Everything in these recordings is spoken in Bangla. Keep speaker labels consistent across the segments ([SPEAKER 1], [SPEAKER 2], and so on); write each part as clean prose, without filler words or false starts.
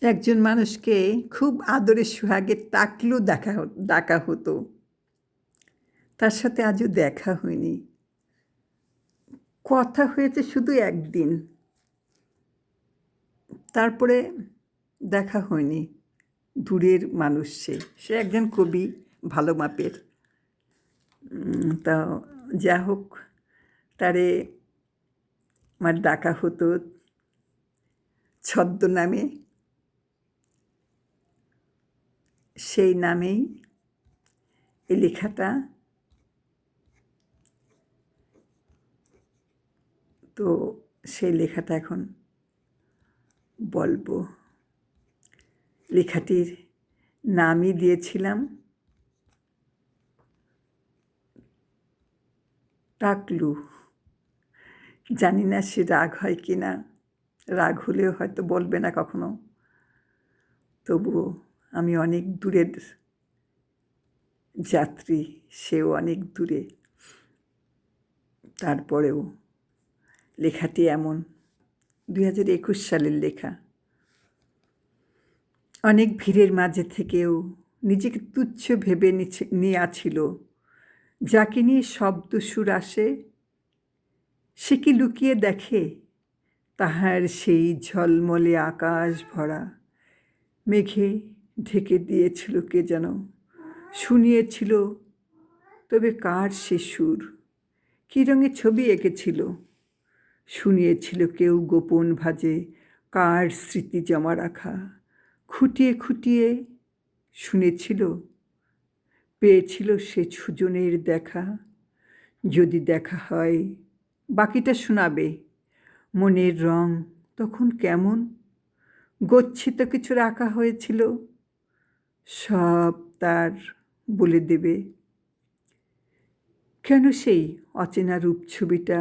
[SPEAKER 1] একজন মানুষকে খুব আদরে সোহাগে টাকলু ডাকা হতো। তার সাথে আজও দেখা হয়নি। কথা হয়েছে শুধু একদিন, তারপরে দেখা হয়নি। দূরের মানুষ সে। সে একজন কবি, ভালো মাপের। তা যা হোক, তারে আমার ডাকা হতো ছদ্মনামে। সেই নামেই এই লেখাটা। তো সেই লেখাটা এখন বলবো। লেখাটির নামই দিয়েছিলাম টাকলু। জানি না সে রাগ হয় কি না, রাগ হলেও হয়তো বলবে না কখনো। তবুও আমি অনেক দূরের যাত্রী, সেও অনেক দূরে। তারপরেও লেখাটি এমন 2021 সালের লেখা। অনেক ভিড়ের মাঝে থেকেও নিজেকে তুচ্ছ ভেবে নিয়েছিল। যাকে নিয়ে শব্দ সুর আসে, সে কি লুকিয়ে দেখে তাহার সেই ঝলমলে আকাশ ভরা মেঘে ঢেকে দিয়েছিল কে যেন, শুনিয়েছিল তবে কার সে সুর, কী রঙে ছবি এঁকেছিল, শুনিয়েছিল কেউ গোপন ভাজে কার স্মৃতি জমা রাখা, খুঁটিয়ে খুঁটিয়ে শুনেছিল, পেয়েছিল সে সুজনের দেখা। যদি দেখা হয় বাকিটা শোনাবে, মনের রং তখন কেমন, গচ্ছিত কিছু রাখা হয়েছিল, সব তার বলে দেবে। কেন সেই অচেনা রূপ ছবিটা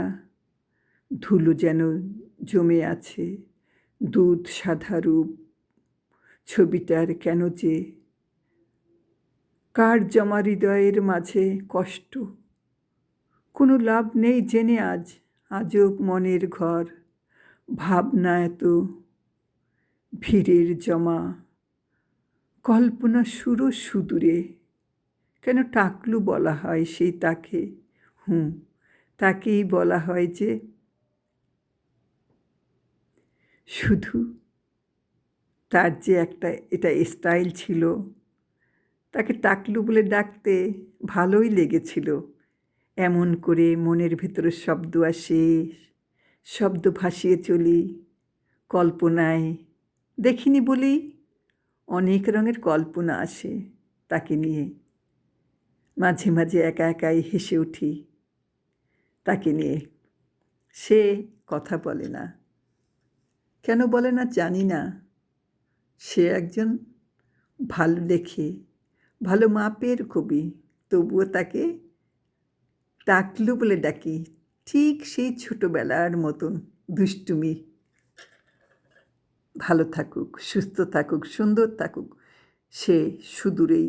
[SPEAKER 1] ধুলো যেন জমে আছে, দুধ সাদা রূপ ছবিটার কেন যে, কার জমা হৃদয়ের মাঝে কষ্ট, কোনো লাভ নেই জেনে আজ আজব মনের ঘর, ভাবনা এত ভিড়ের জমা, কল্পনা সুরো সুদূরে। কেন টাকলু বলা হয় সেই তাকে? তাকেই বলা হয় যে। শুধু তার যে এটা স্টাইল ছিল, তাকে টাকলু বলে ডাকতে ভালোই লেগেছিল। এমন করে মনের ভেতরে শব্দ আসে, শব্দ ভাসিয়ে চলি কল্পনায়। দেখিনি বলেই অনেক রঙের কল্পনা আসে তাকে নিয়ে। মাঝে মাঝে একা একাই হেসে উঠি তাকে নিয়ে। সে কথা বলে না, কেন বলে না জানি না। সে একজন ভালো লেখে, ভালো মাপের কবি, তবুও তাকে টাকলু বলে ডাকি, ঠিক সেই ছোটোবেলার মতন দুষ্টুমি। ভালো থাকুক, সুস্থ থাকুক, সুন্দর থাকুক, সে সুদূরেই।